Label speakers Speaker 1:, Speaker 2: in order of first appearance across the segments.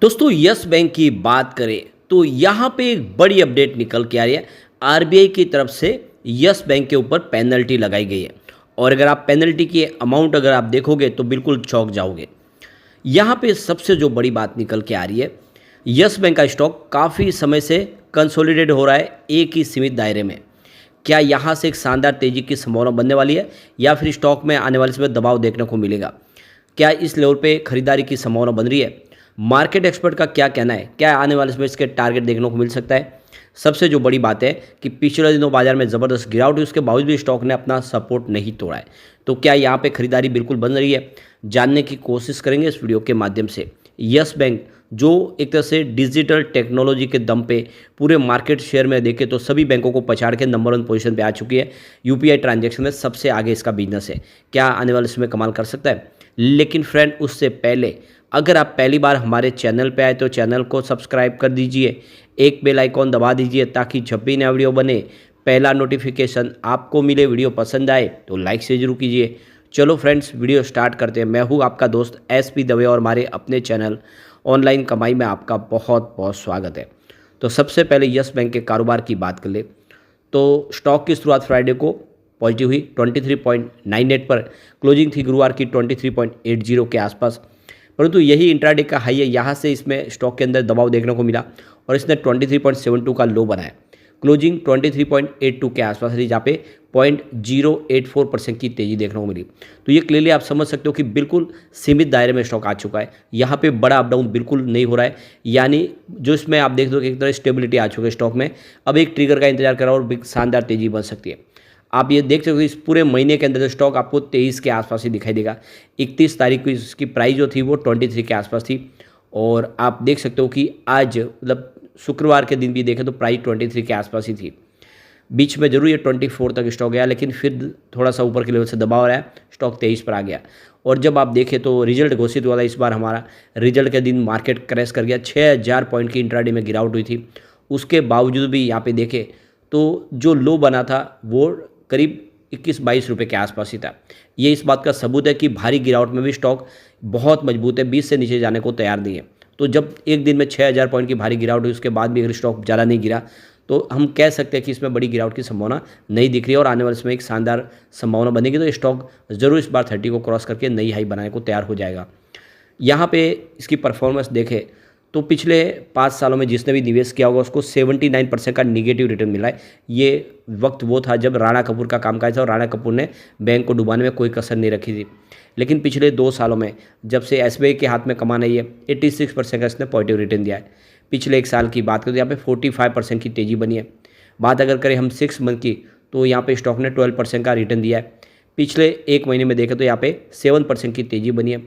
Speaker 1: दोस्तों yes bank की बात करें तो यहाँ पे एक बड़ी अपडेट निकल के आ रही है। आरबीआई की तरफ से यस बैंक के ऊपर पेनल्टी लगाई गई है और अगर आप पेनल्टी की अमाउंट अगर आप देखोगे तो बिल्कुल चौंक जाओगे। यहाँ पे सबसे जो बड़ी बात निकल के आ रही है, यस बैंक का स्टॉक काफ़ी समय से कंसोलिडेट हो रहा है एक ही सीमित दायरे में। क्या यहाँ से एक शानदार तेजी की संभावना बनने वाली है या फिर स्टॉक में आने वाले समय दबाव देखने को मिलेगा? क्या इस लेवल पे खरीदारी की संभावना बन रही है? मार्केट एक्सपर्ट का क्या कहना है? क्या आने वाले समय इसके टारगेट देखने को मिल सकता है? सबसे जो बड़ी बात है कि पिछले दिनों बाजार में ज़बरदस्त गिरावट हुई, उसके बावजूद भी स्टॉक ने अपना सपोर्ट नहीं तोड़ा है। तो क्या यहाँ पे खरीदारी बिल्कुल बन रही है? जानने की कोशिश करेंगे इस वीडियो के माध्यम से। यस बैंक जो एक तरह से डिजिटल टेक्नोलॉजी के दम पे पूरे मार्केट शेयर में देखें तो सभी बैंकों को पछाड़ के नंबर 1 पोजीशन पे आ चुकी है। यूपीआई ट्रांजैक्शन में सबसे आगे इसका बिजनेस है। क्या आने वाले समय कमाल कर सकता है? लेकिन फ्रेंड, उससे पहले अगर आप पहली बार हमारे चैनल पे आए तो चैनल को सब्सक्राइब कर दीजिए, एक बेल आइकॉन दबा दीजिए ताकि जब भी नया वीडियो बने पहला नोटिफिकेशन आपको मिले। वीडियो पसंद आए तो लाइक से जरूर कीजिए। चलो फ्रेंड्स, वीडियो स्टार्ट करते हैं। मैं हूँ आपका दोस्त एसपी दवे और हमारे अपने चैनल ऑनलाइन कमाई में आपका बहुत बहुत स्वागत है। तो सबसे पहले यस बैंक के कारोबार की बात कर ले तो स्टॉक की शुरुआत फ्राइडे को पॉजिटिव हुई 23.98 पर, क्लोजिंग थी गुरुवार की 23.80 के आसपास। परंतु यही इंट्राडे का हाई है, यहाँ से इसमें स्टॉक के अंदर दबाव देखने को मिला और इसने 23.72 का लो बनाया। क्लोजिंग 23.82 के आसपास रही, जहाँ पे 0.084% की तेज़ी देखने को मिली। तो ये क्लियरली आप समझ सकते हो कि बिल्कुल सीमित दायरे में स्टॉक आ चुका है। यहाँ पे बड़ा अप डाउन बिल्कुल नहीं हो रहा है, यानी जो इसमें आप देख दो कि एक तरह स्टेबिलिटी आ चुकी है स्टॉक में। अब एक ट्रिगर का इंतजार करा और शानदार तेज़ी बन सकती है। आप ये देख सकते हो इस पूरे महीने के अंदर जो स्टॉक आपको 23 के आसपास ही दिखाई देगा। 31 तारीख को इसकी प्राइस जो थी वो 23 के आसपास थी और आप देख सकते हो कि आज मतलब शुक्रवार के दिन भी देखें तो प्राइस 23 के आसपास ही थी। बीच में जरूर ये 24 तक स्टॉक गया, लेकिन फिर थोड़ा सा ऊपर के लेवल से दबाव रहा है, स्टॉक 23 पर आ गया। और जब आप देखें तो रिजल्ट घोषित हुआ था इस बार हमारा, रिजल्ट के दिन मार्केट क्रैश कर गया। 6000 पॉइंट की इंट्राडे में गिरावट हुई थी। उसके बावजूद भी यहाँ पे देखें तो जो लो बना था वो करीब 21-22 रुपये के आसपास ही था। ये इस बात का सबूत है कि भारी गिरावट में भी स्टॉक बहुत मजबूत है, 20 से नीचे जाने को तैयार नहीं है। तो जब एक दिन में 6000 पॉइंट की भारी गिरावट हुई उसके बाद भी अगर स्टॉक ज़्यादा नहीं गिरा तो हम कह सकते हैं कि इसमें बड़ी गिरावट की संभावना नहीं दिख रही है और आने वाले समय एक शानदार संभावना बनेगी। तो स्टॉक ज़रूर इस बार 30 को क्रॉस करके नई हाई बनाने को तैयार हो जाएगा। यहाँ पे इसकी परफॉर्मेंस देखें तो पिछले 5 सालों में जिसने भी निवेश किया होगा उसको 79% का निगेटिव रिटर्न मिला है। ये वक्त वो था जब राणा कपूर का कामकाज था और राणा कपूर ने बैंक को डुबाने में कोई कसर नहीं रखी थी। लेकिन पिछले 2 सालों में जब से एसबीआई के हाथ में कमान आई है 86% का इसने पॉजिटिव रिटर्न दिया है। पिछले 1 साल की बात करें तो यहाँ पे 45% की तेज़ी बनी है। बात अगर करें हम 6 मंथ की तो यहाँ पे स्टॉक ने 12% का रिटर्न दिया है। पिछले 1 महीने में देखें तो यहाँ पे 7% की तेज़ी बनी है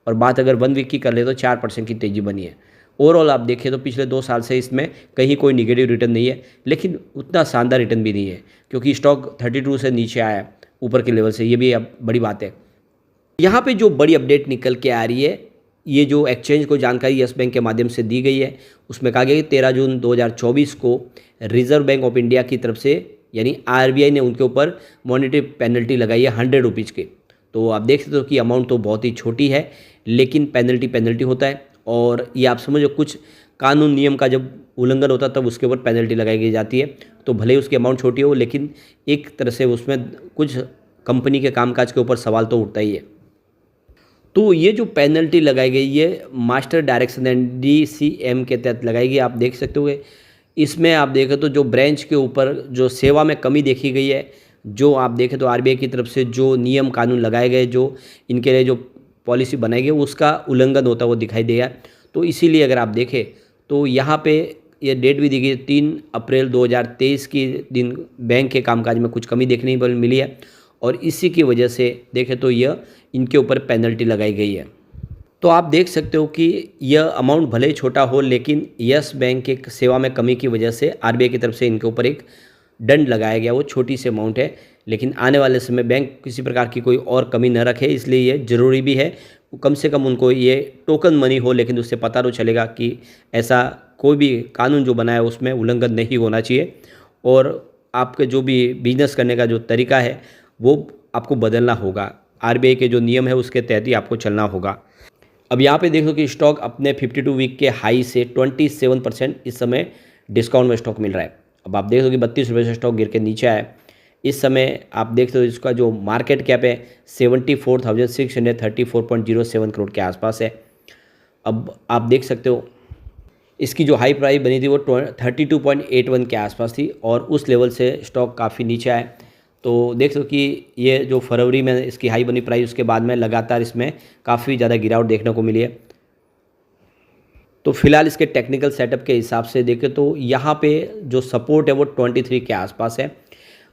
Speaker 1: और बात अगर 1 वीक की कर ले तो 4% की तेज़ी बनी है। ओवरऑल आप देखें तो पिछले 2 साल से इसमें कहीं कोई निगेटिव रिटर्न नहीं है, लेकिन उतना शानदार रिटर्न भी नहीं है क्योंकि स्टॉक 32 से नीचे आया है ऊपर के लेवल से। ये भी अब बड़ी बात है। यहाँ पे जो बड़ी अपडेट निकल के आ रही है, ये जो एक्सचेंज को जानकारी यस बैंक के माध्यम से दी गई है, उसमें कहा गया कि 13 जून 2024 को रिजर्व बैंक ऑफ इंडिया की तरफ से यानी आरबीआई ने उनके ऊपर मॉनेटरी पेनल्टी लगाई है 100 रुपीज़ की। तो आप देख सकते हो कि अमाउंट तो बहुत ही छोटी है, लेकिन पेनल्टी होता है और ये आप समझो कुछ कानून नियम का जब उल्लंघन होता है तब उसके ऊपर पेनल्टी लगाई जाती है। तो भले ही उसकी अमाउंट छोटी हो, लेकिन एक तरह से उसमें कुछ कंपनी के कामकाज के ऊपर सवाल तो उठता ही है। तो ये जो पेनल्टी लगाई गई ये मास्टर डायरेक्शन DCM के तहत लगाई गई। आप देख सकते हो इसमें आप देखें तो जो ब्रांच के ऊपर जो सेवा में कमी देखी गई है, जो आप देखें तो आरबीआई की तरफ से जो नियम कानून लगाए गए, जो इनके लिए जो पॉलिसी बनाई गई उसका उल्लंघन होता वो दिखाई देगा। तो इसीलिए अगर आप देखें तो यहाँ पे ये डेट भी दी गई 3 अप्रैल 2023 की दिन बैंक के कामकाज में कुछ कमी देखने को मिली है और इसी की वजह से देखें तो यह इनके ऊपर पेनल्टी लगाई गई है। तो आप देख सकते हो कि यह अमाउंट भले ही छोटा हो, लेकिन यस बैंक के सेवा में कमी की वजह से आरबीआई की तरफ से इनके ऊपर एक दंड लगाया गया। वो छोटी सी अमाउंट है, लेकिन आने वाले समय बैंक किसी प्रकार की कोई और कमी न रखे, इसलिए ये ज़रूरी भी है कम से कम उनको ये टोकन मनी हो, लेकिन उससे पता तो चलेगा कि ऐसा कोई भी कानून जो बना है उसमें उल्लंघन नहीं होना चाहिए और आपके जो भी बिजनेस करने का जो तरीका है वो आपको बदलना होगा। आरबीआई के जो नियम है उसके तहत ही आपको चलना होगा। अब यहाँ पे देख लो कि स्टॉक अपने 52 वीक के हाई से 27% इस समय डिस्काउंट में स्टॉक मिल रहा है। अब आप देख लो कि 32 रुपये से स्टॉक गिर के नीचे आया। इस समय आप देखते हो इसका जो मार्केट कैप है 74,634.07 करोड़ के आसपास है। अब आप देख सकते हो इसकी जो हाई प्राइस बनी थी वो 32.81 के आसपास थी और उस लेवल से स्टॉक काफ़ी नीचे आया। तो देख लो कि ये जो फरवरी में इसकी हाई बनी प्राइस उसके बाद में लगातार इसमें काफ़ी ज़्यादा गिरावट देखने को मिली है। तो फिलहाल इसके टेक्निकल सेटअप के हिसाब से देखें तो यहाँ पे जो सपोर्ट है वो 23 के आसपास है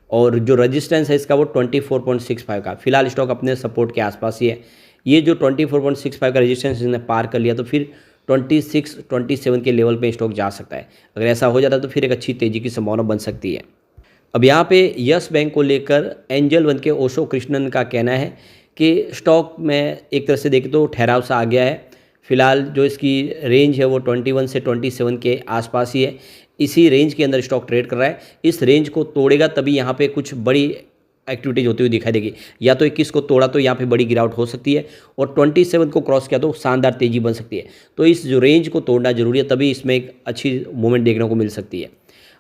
Speaker 1: और जो रजिस्टेंस है इसका वो 24.65 का। फिलहाल स्टॉक अपने सपोर्ट के आसपास ही है। ये जो 24.65 का रजिस्टेंस इसने पार कर लिया तो फिर 26-27 के लेवल पे स्टॉक जा सकता है। अगर ऐसा हो जाता है तो फिर एक अच्छी तेज़ी की संभावना बन सकती है। अब यहाँ पे यस बैंक को लेकर एंजल वन के ओशो कृष्णन का कहना है कि स्टॉक में एक तरह से देखें तो ठहराव सा आ गया है। फिलहाल जो इसकी रेंज है वो 21 से 27 के आसपास ही है। इसी रेंज के अंदर स्टॉक ट्रेड कर रहा है। इस रेंज को तोड़ेगा तभी यहाँ पे कुछ बड़ी एक्टिविटीज होती हुई दिखाई देगी। या तो 21 को तोड़ा तो यहाँ पे बड़ी गिरावट हो सकती है और 27 को क्रॉस किया तो शानदार तेज़ी बन सकती है। तो इस जो रेंज को तोड़ना जरूरी है तभी इसमें एक अच्छी मूवमेंट देखने को मिल सकती है।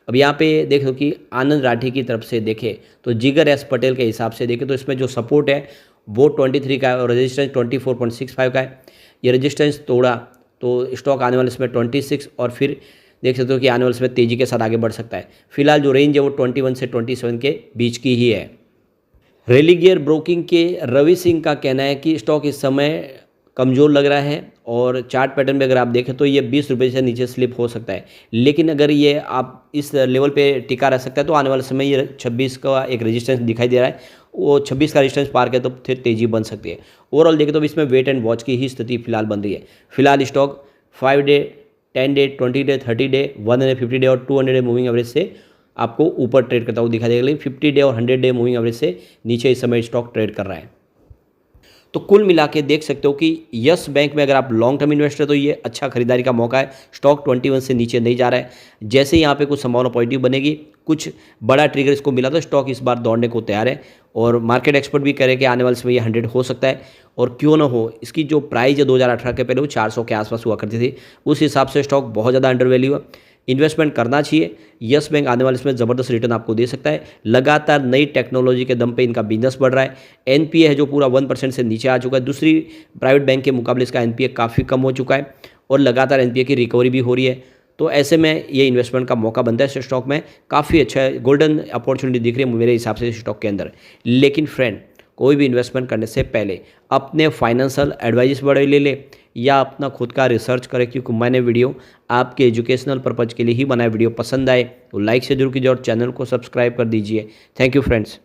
Speaker 1: अब यहाँ पे देख लो कि आनंद राठी की तरफ से देखें तो जिगर एस पटेल के हिसाब से देखें तो इसमें जो सपोर्ट है वो 23 का है और रजिस्टेंस 24.65 का है। ये रजिस्टेंस तोड़ा तो स्टॉक आने वाले इसमें 26 और फिर देख सकते हो कि आने वाले इसमें तेज़ी के साथ आगे बढ़ सकता है। फिलहाल जो रेंज है वो 21 से 27 के बीच की ही है। रेलिगियर ब्रोकिंग के रवि सिंह का कहना है कि स्टॉक इस समय कमज़ोर लग रहा है और चार्ट पैटर्न में अगर आप देखें तो ये 20 रुपये से नीचे स्लिप हो सकता है। लेकिन अगर ये आप इस लेवल पे टिका रह सकता है तो आने वाले समय ये 26 का एक रेजिस्टेंस दिखाई दे रहा है। वो 26 का रेजिस्टेंस पार करे तो फिर तेज़ी बन सकती है। ओवरऑल देखें तो इसमें वेट एंड वॉच की ही स्थिति फिलहाल बन रही है। फिलहाल stock 5 day, 10 day, 20 day, 30 day, 150 day और 200 डे मूविंग एवरेज से आपको ऊपर ट्रेड करता हुआ दिखाई देगा। लेकिन 50 डे और 100 डे मूविंग एवरेज से नीचे इस समय स्टॉक ट्रेड कर रहा है। तो कुल मिला के देख सकते हो कि यस बैंक में अगर आप लॉन्ग टर्म इन्वेस्टर तो ये अच्छा खरीदारी का मौका है। स्टॉक 21 से नीचे नहीं जा रहा है। जैसे ही यहाँ पे कुछ संभावना पॉजिटिव बनेगी, कुछ बड़ा ट्रिगर इसको मिला तो स्टॉक इस बार दौड़ने को तैयार है और मार्केट एक्सपर्ट भी कह रहे हैं कि आने वाले समय ये 100 हो सकता है। और क्यों ना हो, इसकी जो प्राइस है 2018 के पहले वो 400 के आसपास हुआ करती थी। उस हिसाब से स्टॉक बहुत ज़्यादा अंडर वैल्यू है। इन्वेस्टमेंट करना चाहिए। यस बैंक आने वाले इसमें ज़बरदस्त रिटर्न आपको दे सकता है। लगातार नई टेक्नोलॉजी के दम पे इनका बिजनेस बढ़ रहा है। एनपीए है जो पूरा 1% से नीचे आ चुका है। दूसरी प्राइवेट बैंक के मुकाबले इसका एनपीए काफ़ी कम हो चुका है और लगातार एनपीए की रिकवरी भी हो रही है। तो ऐसे में ये इन्वेस्टमेंट का मौका बनता है। इस स्टॉक में काफ़ी अच्छा है, गोल्डन अपॉर्चुनिटी दिख रही है मेरे हिसाब से इस स्टॉक के अंदर। लेकिन फ्रेंड, कोई भी इन्वेस्टमेंट करने से पहले अपने फाइनेंशियल एडवाइस बड़े ले या अपना खुद का रिसर्च करें, क्योंकि मैंने वीडियो आपके एजुकेशनल पर्पज़ के लिए ही बनाया। वीडियो पसंद आए तो लाइक से जरूर कीजिए और चैनल को सब्सक्राइब कर दीजिए। Thank you friends.